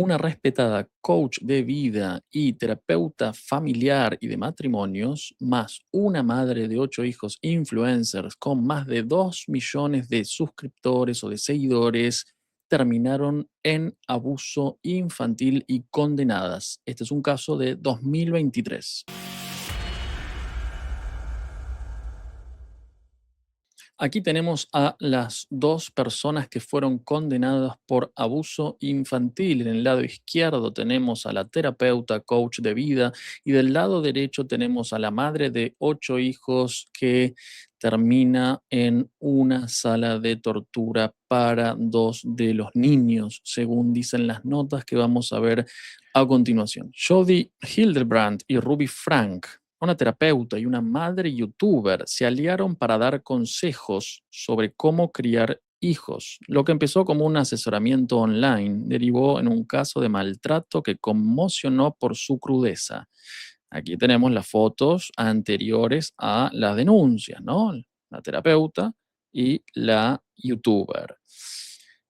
Una respetada coach de vida y terapeuta familiar y de matrimonios, más una madre de 8 hijos influencers con más de 2 millones de suscriptores o de seguidores, terminaron en abuso infantil y condenadas. Este es un caso de 2023. Aquí tenemos a las dos personas que fueron condenadas por abuso infantil. En el lado izquierdo tenemos a la terapeuta, coach de vida, y del lado derecho tenemos a la madre de 8 hijos que termina en una sala de tortura para dos de los niños, según dicen las notas que vamos a ver a continuación. Jody Hildebrandt y Ruby Frank, una terapeuta y una madre youtuber, se aliaron para dar consejos sobre cómo criar hijos. Lo que empezó como un asesoramiento online derivó en un caso de maltrato que conmocionó por su crudeza. Aquí tenemos las fotos anteriores a las denuncias, ¿no? La terapeuta y la youtuber.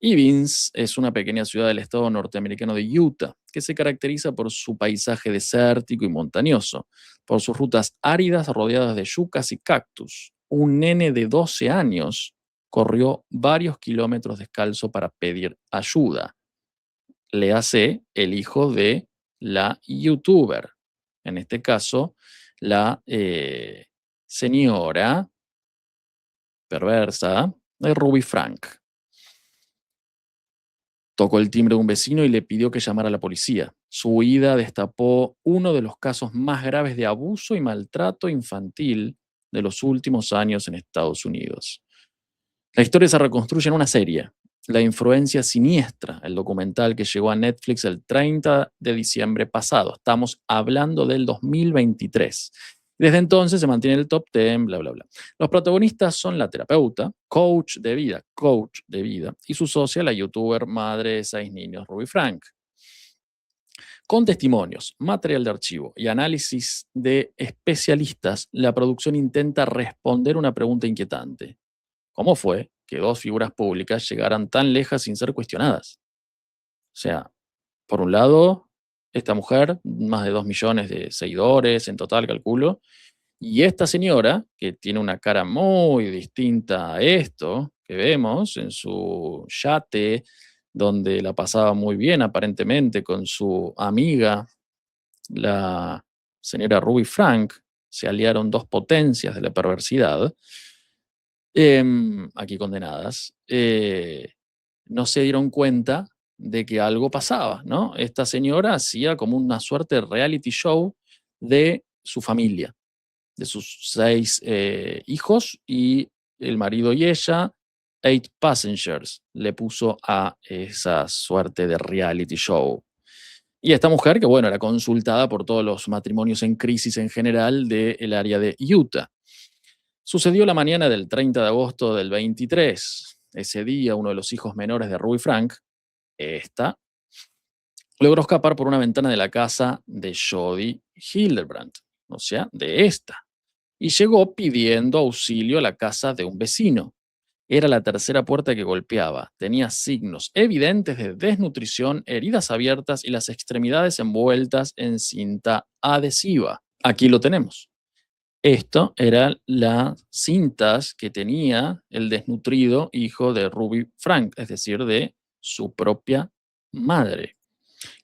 Evans es una pequeña ciudad del estado norteamericano de Utah, que se caracteriza por su paisaje desértico y montañoso, por sus rutas áridas rodeadas de yucas y cactus. Un nene de 12 años corrió varios kilómetros descalzo para pedir ayuda. Le hace el hijo de la youtuber, en este caso, la señora perversa de Ruby Frank. Tocó el timbre de un vecino y le pidió que llamara a la policía. Su huida destapó uno de los casos más graves de abuso y maltrato infantil de los últimos años en Estados Unidos. La historia se reconstruye en una serie, La influencia siniestra, el documental que llegó a Netflix el 30 de diciembre pasado. Estamos hablando del 2023. Desde entonces se mantiene el top 10, bla, bla, bla. Los protagonistas son la terapeuta, coach de vida, y su socia, la youtuber madre de 6 niños, Ruby Frank. Con testimonios, material de archivo y análisis de especialistas, la producción intenta responder una pregunta inquietante. ¿Cómo fue que dos figuras públicas llegaran tan lejas sin ser cuestionadas? O sea, por un lado, esta mujer, más de 2 millones de seguidores en total, calculo, y esta señora, que tiene una cara muy distinta a esto que vemos en su yate, donde la pasaba muy bien aparentemente con su amiga, la señora Ruby Frank, se aliaron dos potencias de la perversidad, aquí condenadas, no se dieron cuenta de que algo pasaba, ¿no? Esta señora hacía como una suerte de reality show de su familia, de sus 6 hijos, y el marido y ella, 8 passengers, le puso a esa suerte de reality show. Y esta mujer, que bueno, era consultada por todos los matrimonios en crisis en general del área de Utah. Sucedió la mañana del 30 de agosto del 23. Ese día, uno de los hijos menores de Ruby Frank, esta, logró escapar por una ventana de la casa de Jody Hildebrandt, o sea, de esta, y llegó pidiendo auxilio a la casa de un vecino. Era la tercera puerta que golpeaba. Tenía signos evidentes de desnutrición, heridas abiertas y las extremidades envueltas en cinta adhesiva. Aquí lo tenemos. Esto eran las cintas que tenía el desnutrido hijo de Ruby Frank, es decir, de su propia madre.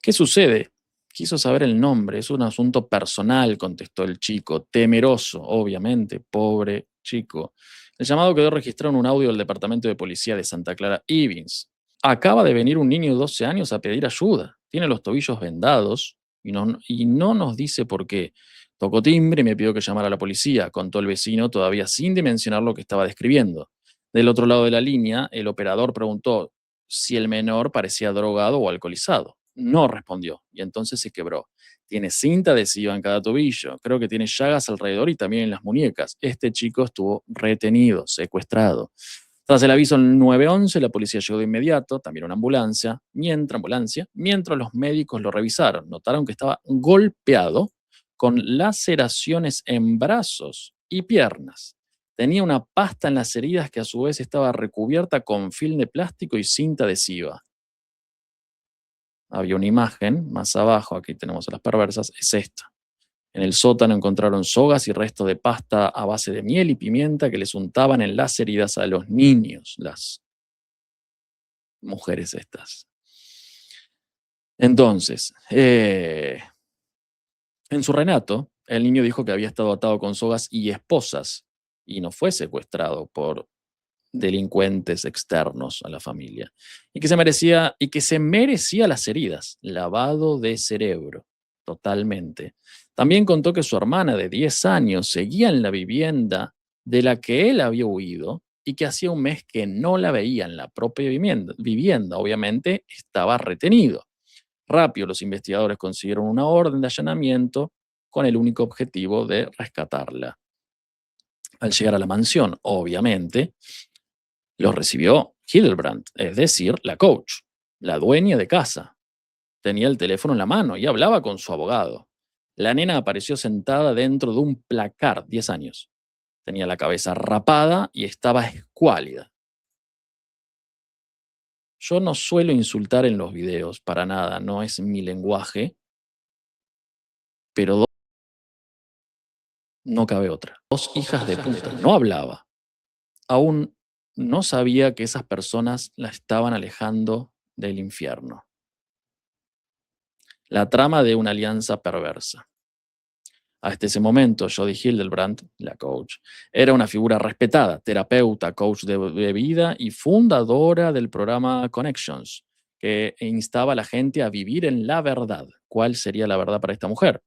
¿Qué sucede? Quiso saber el nombre, es un asunto personal, contestó el chico, temeroso, obviamente, pobre chico. El llamado quedó registrado en un audio del Departamento de Policía de Santa Clara Evans. Acaba de venir un niño de 12 años a pedir ayuda. Tiene los tobillos vendados y no nos dice por qué. Tocó timbre y me pidió que llamara a la policía, contó el vecino, todavía sin dimensionar lo que estaba describiendo. Del otro lado de la línea, el operador preguntó si el menor parecía drogado o alcoholizado. No respondió, y entonces se quebró. Tiene cinta adhesiva en cada tobillo, creo que tiene llagas alrededor y también en las muñecas. Este chico estuvo retenido, secuestrado. Tras el aviso en 911, la policía llegó de inmediato, también una mientras los médicos lo revisaron. Notaron que estaba golpeado con laceraciones en brazos y piernas. Tenía una pasta en las heridas que a su vez estaba recubierta con film de plástico y cinta adhesiva. había una imagen más abajo, aquí tenemos a las perversas, es esta. En el sótano encontraron sogas y restos de pasta a base de miel y pimienta que les untaban en las heridas a los niños, las mujeres estas. Entonces, en su relato, el niño dijo que había estado atado con sogas y esposas y no fue secuestrado por delincuentes externos a la familia y que se merecía las heridas, lavado de cerebro, totalmente. También contó que su hermana de 10 años seguía en la vivienda de la que él había huido y que hacía un mes que no la veía en la propia vivienda. Obviamente estaba retenido. Rápido los investigadores consiguieron una orden de allanamiento con el único objetivo de rescatarla. Al llegar a la mansión, obviamente, los recibió Hildebrandt, es decir, la coach, la dueña de casa. Tenía el teléfono en la mano y hablaba con su abogado. La nena apareció sentada dentro de un placard, 10 años. Tenía la cabeza rapada y estaba escuálida. Yo no suelo insultar en los videos, para nada, no es mi lenguaje, pero no cabe otra. Dos hijas de puta, no hablaba. Aún no sabía que esas personas la estaban alejando del infierno. La trama de una alianza perversa. Hasta ese momento, Jodie Hildebrandt, la coach, era una figura respetada, terapeuta, coach de vida y fundadora del programa Connections, que instaba a la gente a vivir en la verdad. ¿Cuál sería la verdad para esta mujer?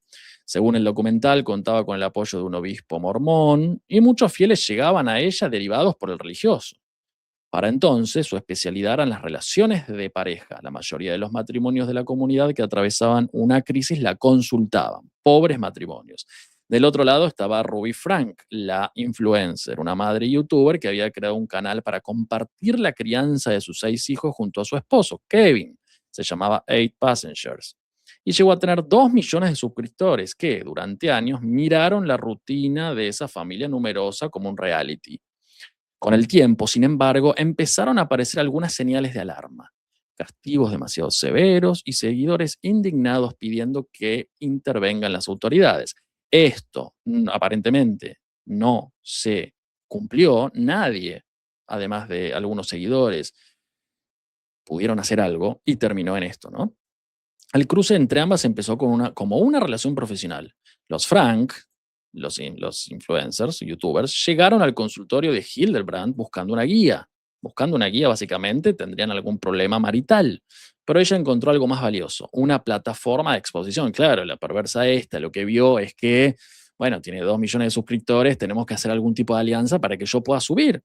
Según el documental, contaba con el apoyo de un obispo mormón y muchos fieles llegaban a ella derivados por el religioso. Para entonces, su especialidad eran las relaciones de pareja. La mayoría de los matrimonios de la comunidad que atravesaban una crisis la consultaban. Pobres matrimonios. Del otro lado estaba Ruby Frank, la influencer, una madre youtuber que había creado un canal para compartir la crianza de sus 6 hijos junto a su esposo, Kevin. Se llamaba Eight Passengers. Y llegó a tener 2 millones de suscriptores que durante años miraron la rutina de esa familia numerosa como un reality. Con el tiempo, sin embargo, empezaron a aparecer algunas señales de alarma, castigos demasiado severos y seguidores indignados pidiendo que intervengan las autoridades. Esto aparentemente no se cumplió, nadie, además de algunos seguidores, pudieron hacer algo y terminó en esto, ¿no? El cruce entre ambas empezó como una relación profesional. Los Frank, los influencers, youtubers, llegaron al consultorio de Hildebrandt buscando una guía. Buscando una guía, básicamente, tendrían algún problema marital. Pero ella encontró algo más valioso, una plataforma de exposición. Claro, la perversa esta lo que vio es que, bueno, tiene 2 millones de suscriptores, tenemos que hacer algún tipo de alianza para que yo pueda subir.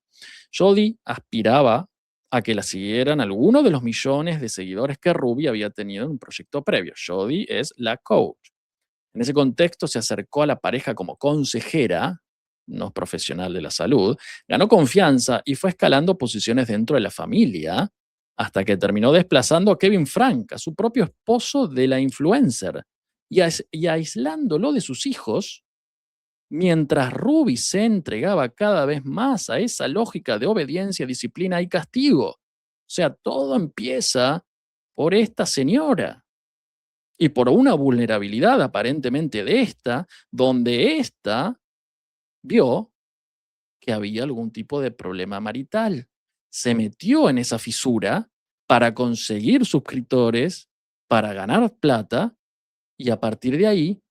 Jodie aspiraba a que la siguieran algunos de los millones de seguidores que Ruby había tenido en un proyecto previo. Jodie es la coach. En ese contexto se acercó a la pareja como consejera, no profesional de la salud, ganó confianza y fue escalando posiciones dentro de la familia hasta que terminó desplazando a Kevin Frank, a su propio esposo de la influencer, y aislándolo de sus hijos, mientras Ruby se entregaba cada vez más a esa lógica de obediencia, disciplina y castigo. O sea, todo empieza por esta señora y por una vulnerabilidad aparentemente de esta, donde esta vio que había algún tipo de problema marital. Se metió en esa fisura para conseguir suscriptores, para ganar plata, y a partir de ahí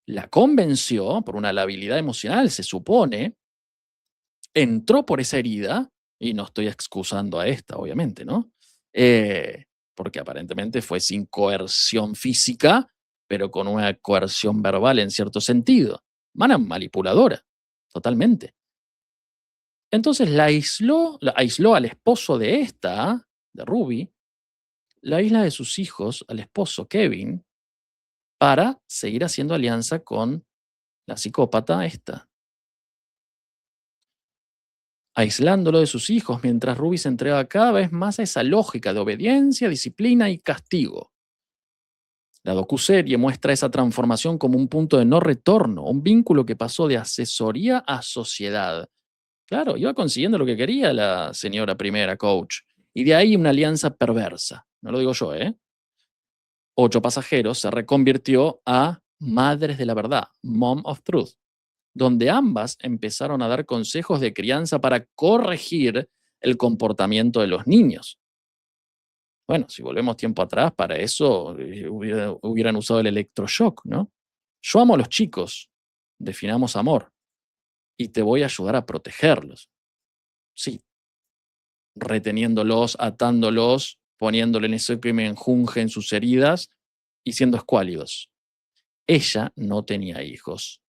la convenció, por una labilidad emocional, se supone, entró por esa herida, y no estoy excusando a esta, obviamente, ¿no? Porque aparentemente fue sin coerción física, pero con una coerción verbal en cierto sentido. Mana manipuladora, totalmente. Entonces la aisló al esposo de esta, de Ruby, la isla de sus hijos al esposo Kevin, para seguir haciendo alianza con la psicópata esta, aislándolo de sus hijos mientras Ruby se entrega cada vez más a esa lógica de obediencia, disciplina y castigo. La docuserie muestra esa transformación como un punto de no retorno, un vínculo que pasó de asesoría a sociedad. Claro, iba consiguiendo lo que quería la señora primera coach. Y de ahí una alianza perversa. No lo digo yo, ¿eh? 8 pasajeros se reconvirtió a Madres de la Verdad, Mom of Truth, donde ambas empezaron a dar consejos de crianza para corregir el comportamiento de los niños. Bueno, si volvemos tiempo atrás, para eso hubieran usado el electroshock, ¿no? Yo amo a los chicos, definamos amor, y te voy a ayudar a protegerlos. Sí, reteniéndolos, atándolos, poniéndole en ese que me enjunge en sus heridas y siendo escuálidos. Ella no tenía hijos.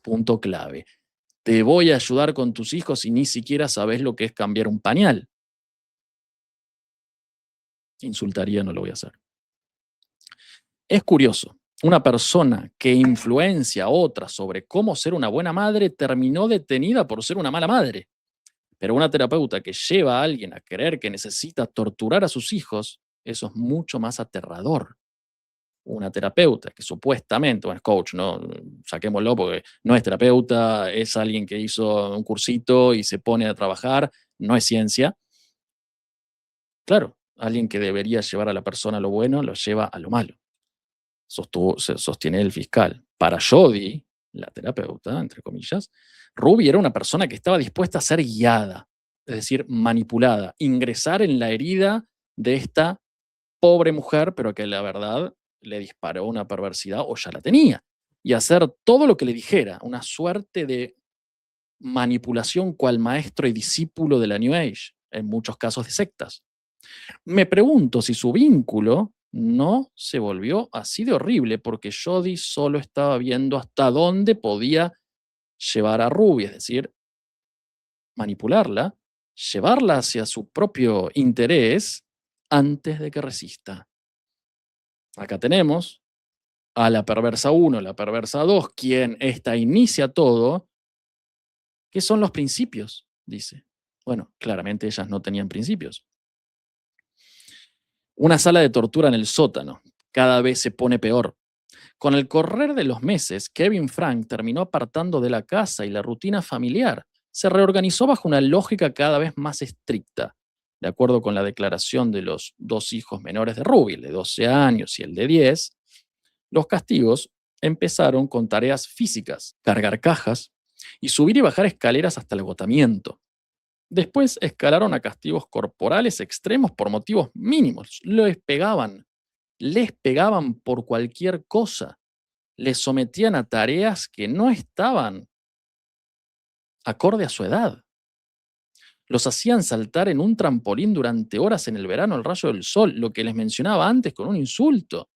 Punto clave. Te voy a ayudar con tus hijos y ni siquiera sabes lo que es cambiar un pañal. Insultaría, no lo voy a hacer. Es curioso, una persona que influencia a otra sobre cómo ser una buena madre terminó detenida por ser una mala madre. Pero una terapeuta que lleva a alguien a creer que necesita torturar a sus hijos, eso es mucho más aterrador. Una terapeuta que supuestamente, bueno, es coach, ¿no? Saquémoslo porque no es terapeuta, es alguien que hizo un cursito y se pone a trabajar, no es ciencia. Claro, alguien que debería llevar a la persona a lo bueno, lo lleva a lo malo. Sostiene el fiscal. Para Jody, la terapeuta, entre comillas, Ruby era una persona que estaba dispuesta a ser guiada, es decir, manipulada, ingresar en la herida de esta pobre mujer, pero que la verdad le disparó una perversidad o ya la tenía, y hacer todo lo que le dijera, una suerte de manipulación cual maestro y discípulo de la New Age, en muchos casos de sectas. Me pregunto si su vínculo no se volvió así de horrible porque Jody solo estaba viendo hasta dónde podía llevar a Ruby, es decir, manipularla, llevarla hacia su propio interés antes de que resista. Acá tenemos a la perversa uno, la perversa 2, quien esta inicia todo. ¿Qué son los principios? Dice. Bueno, claramente ellas no tenían principios. Una sala de tortura en el sótano. Cada vez se pone peor. Con el correr de los meses, Kevin Frank terminó apartando de la casa y la rutina familiar. Se reorganizó bajo una lógica cada vez más estricta. De acuerdo con la declaración de los dos hijos menores de Ruby, el de 12 años y el de 10, los castigos empezaron con tareas físicas, cargar cajas y subir y bajar escaleras hasta el agotamiento. Después escalaron a castigos corporales extremos por motivos mínimos. Les pegaban por cualquier cosa. Les sometían a tareas que no estaban acorde a su edad. Los hacían saltar en un trampolín durante horas en el verano al rayo del sol, lo que les mencionaba antes con un insulto.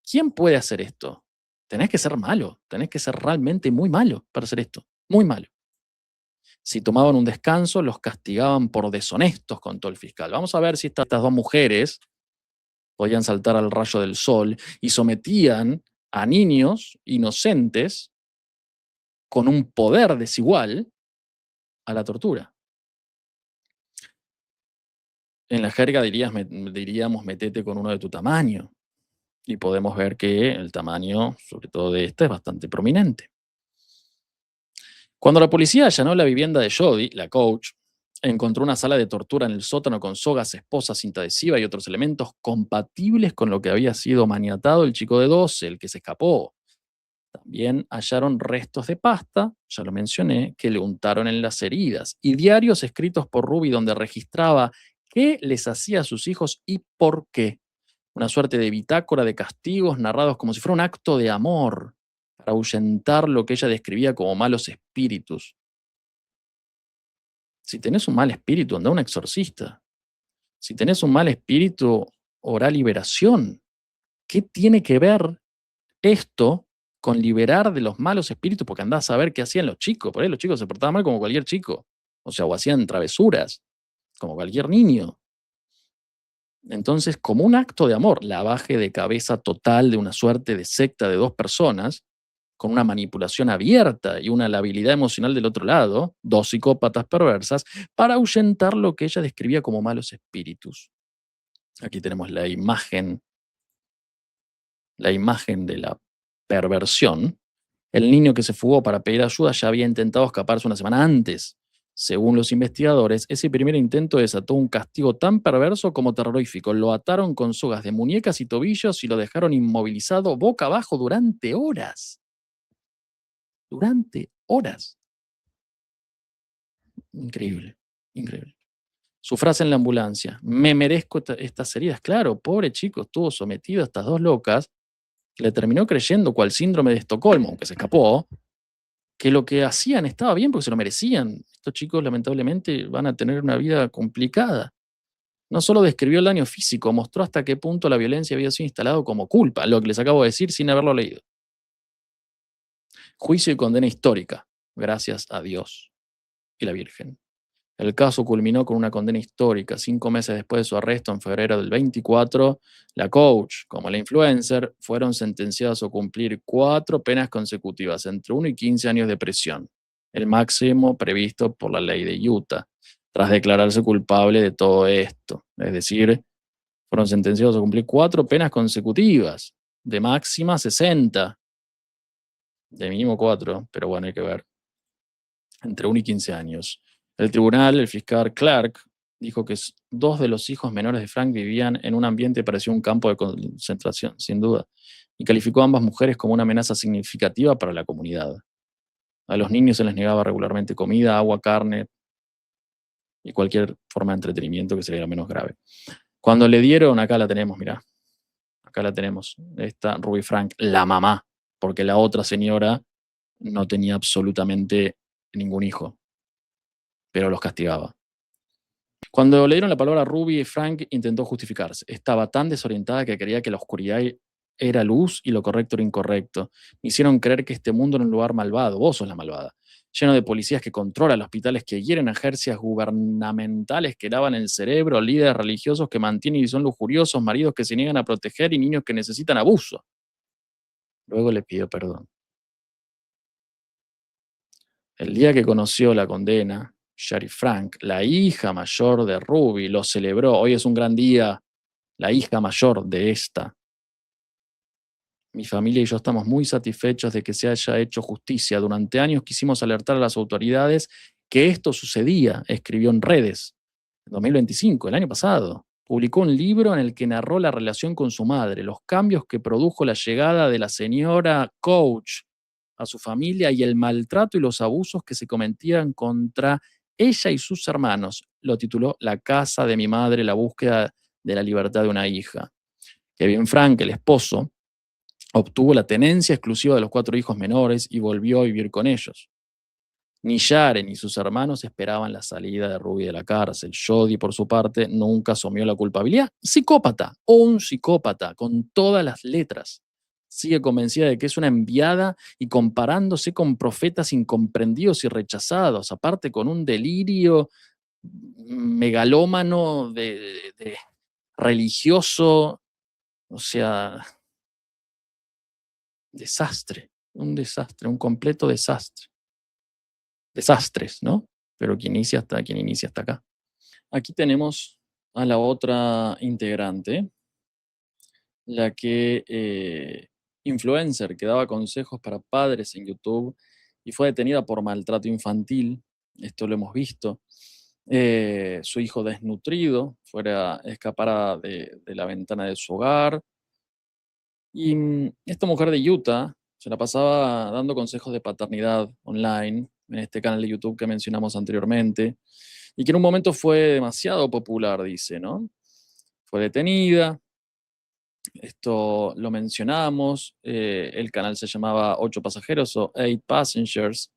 ¿Quién puede hacer esto? Tenés que ser malo, tenés que ser realmente muy malo para hacer esto, muy malo. Si tomaban un descanso, los castigaban por deshonestos, contó el fiscal. Vamos a ver si estas dos mujeres podían saltar al rayo del sol y sometían a niños inocentes con un poder desigual a la tortura. En la jerga diríamos metete con uno de tu tamaño. Y podemos ver que el tamaño, sobre todo de esta, es bastante prominente. Cuando la policía allanó la vivienda de Jody, la coach, encontró una sala de tortura en el sótano con sogas, esposas, cinta adhesiva y otros elementos compatibles con lo que había sido maniatado el chico de 12, el que se escapó. También hallaron restos de pasta, ya lo mencioné, que le untaron en las heridas, y diarios escritos por Ruby donde registraba qué les hacía a sus hijos y por qué. Una suerte de bitácora de castigos narrados como si fuera un acto de amor para ahuyentar lo que ella describía como malos espíritus. Si tenés un mal espíritu, anda a un exorcista. Si tenés un mal espíritu, orá liberación. ¿Qué tiene que ver esto con liberar de los malos espíritus? Porque andás a ver qué hacían los chicos. Por ahí los chicos se portaban mal como cualquier chico. O sea, o hacían travesuras, como cualquier niño. Entonces, como un acto de amor, lavaje de cabeza total de una suerte de secta de dos personas, con una manipulación abierta y una labilidad emocional del otro lado, dos psicópatas perversas, para ahuyentar lo que ella describía como malos espíritus. Aquí tenemos la imagen de la perversión. El niño que se fugó para pedir ayuda ya había intentado escaparse una semana antes. Según los investigadores, ese primer intento desató un castigo tan perverso como terrorífico. Lo ataron con sogas de muñecas y tobillos y lo dejaron inmovilizado boca abajo durante horas. Durante horas. Increíble, increíble. Su frase en la ambulancia: me merezco estas heridas. Claro, pobre chico, estuvo sometido a estas dos locas. Le terminó creyendo, cual síndrome de Estocolmo, aunque se escapó, que lo que hacían estaba bien porque se lo merecían. Estos chicos lamentablemente van a tener una vida complicada. No solo describió el daño físico, mostró hasta qué punto la violencia había sido instalado como culpa, lo que les acabo de decir sin haberlo leído. Juicio y condena histórica, gracias a Dios y la Virgen. El caso culminó con una condena histórica. 5 meses después de su arresto, en febrero del 24, la coach, como la influencer, fueron sentenciados a cumplir 4 penas consecutivas, entre 1 y 15 años de prisión, el máximo previsto por la ley de Utah, tras declararse culpable de todo esto. Es decir, fueron sentenciados a cumplir 4 penas consecutivas, de máxima 60, de mínimo 4, pero bueno, hay que ver, entre 1 y 15 años. El tribunal, el fiscal Clark, dijo que 2 de los hijos menores de Frank vivían en un ambiente que parecía un campo de concentración, sin duda, y calificó a ambas mujeres como una amenaza significativa para la comunidad. A los niños se les negaba regularmente comida, agua, carne y cualquier forma de entretenimiento que sería menos grave. Cuando le dieron, acá la tenemos, mirá, acá la tenemos, esta Ruby Frank, la mamá, porque la otra señora no tenía absolutamente ningún hijo, pero los castigaba. Cuando le dieron la palabra a Ruby, Frank intentó justificarse. Estaba tan desorientada que creía que la oscuridad era luz y lo correcto era incorrecto. Me hicieron creer que este mundo era un lugar malvado, vos sos la malvada, lleno de policías que controlan, hospitales que hieren, agencias gubernamentales que lavan el cerebro, líderes religiosos que mantienen y son lujuriosos, maridos que se niegan a proteger y niños que necesitan abuso. Luego le pidió perdón. El día que conoció la condena, Sherry Frank, la hija mayor de Ruby, lo celebró. Hoy es un gran día, la hija mayor de esta. Mi familia y yo estamos muy satisfechos de que se haya hecho justicia. Durante años quisimos alertar a las autoridades que esto sucedía, escribió en redes. En 2025, el año pasado, publicó un libro en el que narró la relación con su madre, los cambios que produjo la llegada de la señora Coach a su familia y el maltrato y los abusos que se cometían contra ella y sus hermanos. Lo tituló La casa de mi madre, la búsqueda de la libertad de una hija. Kevin Frank, el esposo, obtuvo la tenencia exclusiva de los 4 hijos menores y volvió a vivir con ellos. Ni Yaren ni sus hermanos esperaban la salida de Ruby de la cárcel. Jody, por su parte, nunca asumió la culpabilidad. Psicópata, o un psicópata, con todas las letras. Sigue convencida de que es una enviada y comparándose con profetas incomprendidos y rechazados, aparte con un delirio megalómano de religioso, o sea, desastre, un completo desastre. Desastres, ¿no? Pero quien inicia hasta acá. Aquí tenemos a la otra integrante, la que influencer que daba consejos para padres en YouTube y fue detenida por maltrato infantil. Esto lo hemos visto. Su hijo desnutrido fuera escapara de la ventana de su hogar. Y esta mujer de Utah se la pasaba dando consejos de paternidad online en este canal de YouTube que mencionamos anteriormente y que en un momento fue demasiado popular, dice, ¿no? Fue detenida, esto lo mencionamos, el canal se llamaba 8 pasajeros o 8 Passengers,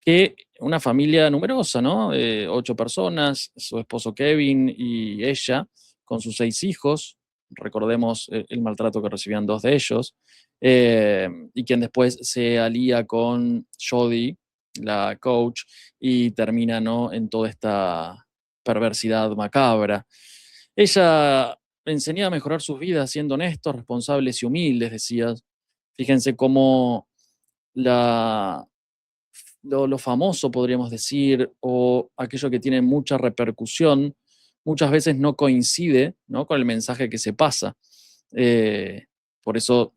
que una familia numerosa, ¿no? 8 personas, su esposo Kevin y ella, con sus 6 hijos, recordemos el maltrato que recibían 2 de ellos, y quien después se alía con Jody, la coach, y termina, ¿no?, en toda esta perversidad macabra. Ella enseñaba a mejorar sus vidas siendo honestos, responsables y humildes, decía. Fíjense cómo la, lo famoso, podríamos decir, o aquello que tiene mucha repercusión, muchas veces no coincide, ¿no?, con el mensaje que se pasa. Eh, por eso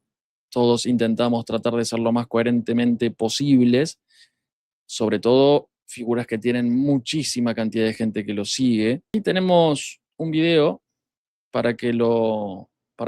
todos intentamos tratar de ser lo más coherentemente posibles, sobre todo figuras que tienen muchísima cantidad de gente que lo sigue. Y tenemos un video para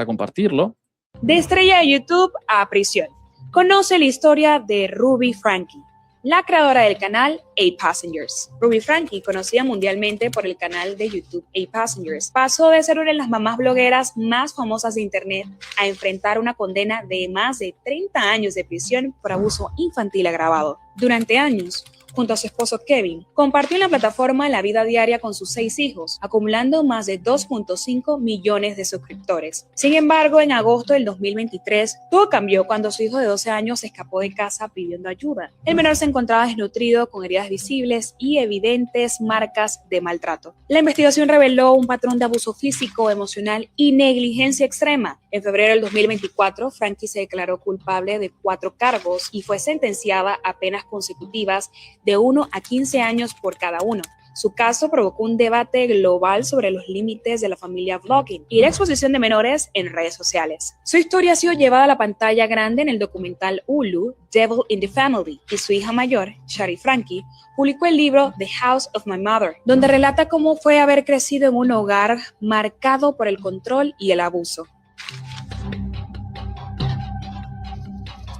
compartirlo. De estrella de YouTube a prisión. Conoce la historia de Ruby Franke, la creadora del canal A-Passengers. Ruby Franke, conocida mundialmente por el canal de YouTube A-Passengers, pasó de ser una de las mamás blogueras más famosas de internet a enfrentar una condena de más de 30 años de prisión por abuso infantil agravado. Durante años, junto a su esposo Kevin, compartió en la plataforma la vida diaria con sus 6 hijos, acumulando más de 2.5 millones de suscriptores. Sin embargo, en agosto del 2023, todo cambió cuando su hijo de 12 años se escapó de casa pidiendo ayuda. El menor se encontraba desnutrido, con heridas visibles y evidentes marcas de maltrato. La investigación reveló un patrón de abuso físico, emocional y negligencia extrema. En febrero del 2024, Franke se declaró culpable de 4 cargos y fue sentenciada a penas consecutivas de 1 a 15 años por cada uno. Su caso provocó un debate global sobre los límites de la familia vlogging y la exposición de menores en redes sociales. Su historia ha sido llevada a la pantalla grande en el documental Hulu Devil in the Family, y su hija mayor, Shari Franke, publicó el libro The House of My Mother, donde relata cómo fue haber crecido en un hogar marcado por el control y el abuso.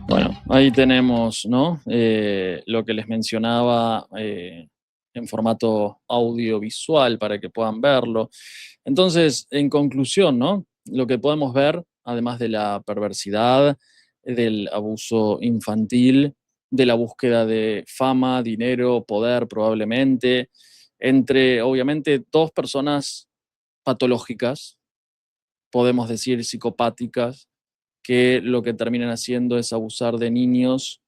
Bueno, ahí tenemos, ¿no? Lo que les mencionaba en formato audiovisual para que puedan verlo. Entonces, en conclusión, ¿no? Lo que podemos ver, además de la perversidad, del abuso infantil, de la búsqueda de fama, dinero, poder probablemente, entre obviamente 2 personas patológicas, podemos decir psicopáticas, que lo que terminan haciendo es abusar de niños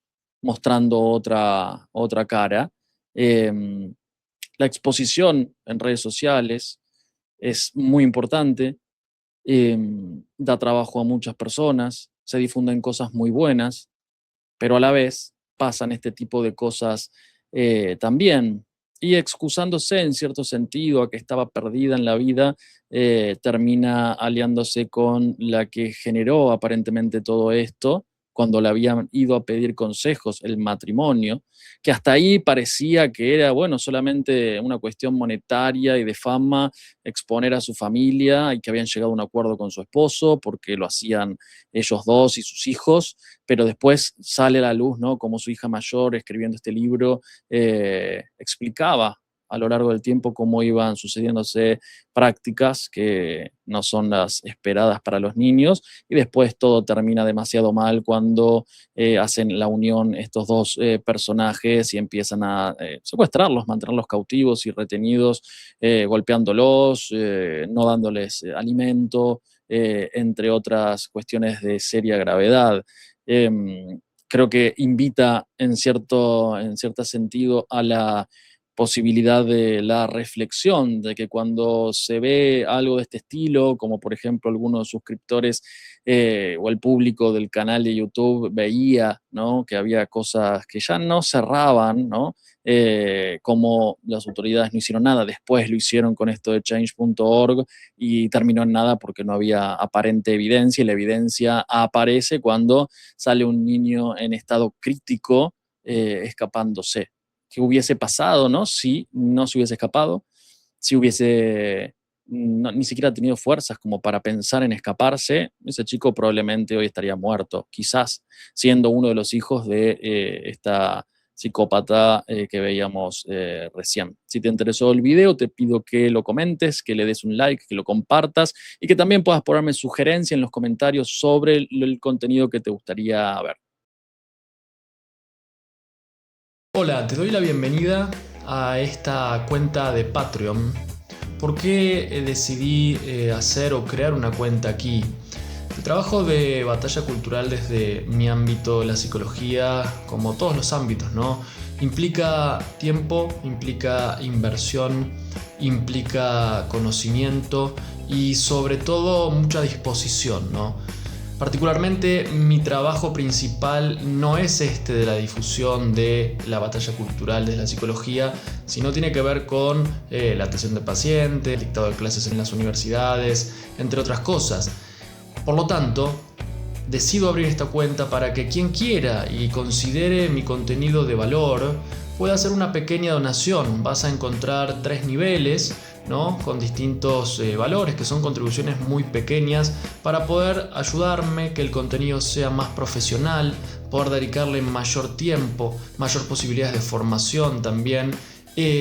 mostrando otra cara. La exposición en redes sociales es muy importante, da trabajo a muchas personas, se difunden cosas muy buenas, pero a la vez pasan este tipo de cosas también. Y excusándose en cierto sentido a que estaba perdida en la vida, termina aliándose con la que generó aparentemente todo esto, cuando le habían ido a pedir consejos, el matrimonio, que hasta ahí parecía que era, bueno, solamente una cuestión monetaria y de fama, exponer a su familia, y que habían llegado a un acuerdo con su esposo, porque lo hacían ellos dos y sus hijos, pero después sale a la luz, ¿no? Como su hija mayor, escribiendo este libro, explicaba a lo largo del tiempo cómo iban sucediéndose prácticas que no son las esperadas para los niños, y después todo termina demasiado mal cuando hacen la unión estos 2 personajes y empiezan a secuestrarlos, mantenerlos cautivos y retenidos, golpeándolos, no dándoles alimento, entre otras cuestiones de seria gravedad. Creo que invita en cierto sentido a la posibilidad de la reflexión, de que cuando se ve algo de este estilo, como por ejemplo algunos suscriptores o el público del canal de YouTube veía, ¿no? Que había cosas que ya no cerraban, ¿no? Como las autoridades no hicieron nada, después lo hicieron con esto de change.org y terminó en nada porque no había aparente evidencia, y la evidencia aparece cuando sale un niño en estado crítico escapándose. ¿Qué hubiese pasado, no? Si no se hubiese escapado, si hubiese ni siquiera tenido fuerzas como para pensar en escaparse, ese chico probablemente hoy estaría muerto, quizás siendo uno de los hijos de esta psicópata que veíamos recién. Si te interesó el video, te pido que lo comentes, que le des un like, que lo compartas, y que también puedas ponerme sugerencia en los comentarios sobre el contenido que te gustaría ver. Hola, te doy la bienvenida a esta cuenta de Patreon. ¿Por qué decidí hacer o crear una cuenta aquí? El trabajo de Batalla Cultural desde mi ámbito, la psicología, como todos los ámbitos, ¿no? Implica tiempo, implica inversión, implica conocimiento y sobre todo mucha disposición, ¿no? Particularmente mi trabajo principal no es este de la difusión de la batalla cultural desde la psicología, sino tiene que ver con la atención de pacientes, el dictado de clases en las universidades, entre otras cosas. Por lo tanto, decido abrir esta cuenta para que quien quiera y considere mi contenido de valor puede hacer una pequeña donación. Vas a encontrar 3 niveles, ¿no? Con distintos valores, que son contribuciones muy pequeñas, para poder ayudarme, que el contenido sea más profesional, poder dedicarle mayor tiempo, mayor posibilidades de formación también,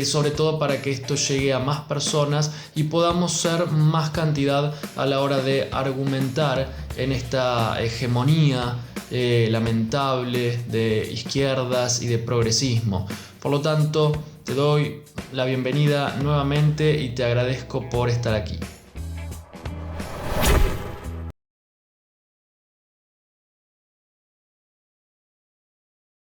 sobre todo para que esto llegue a más personas y podamos ser más cantidad a la hora de argumentar en esta hegemonía lamentable de izquierdas y de progresismo. Por lo tanto, te doy la bienvenida nuevamente y te agradezco por estar aquí.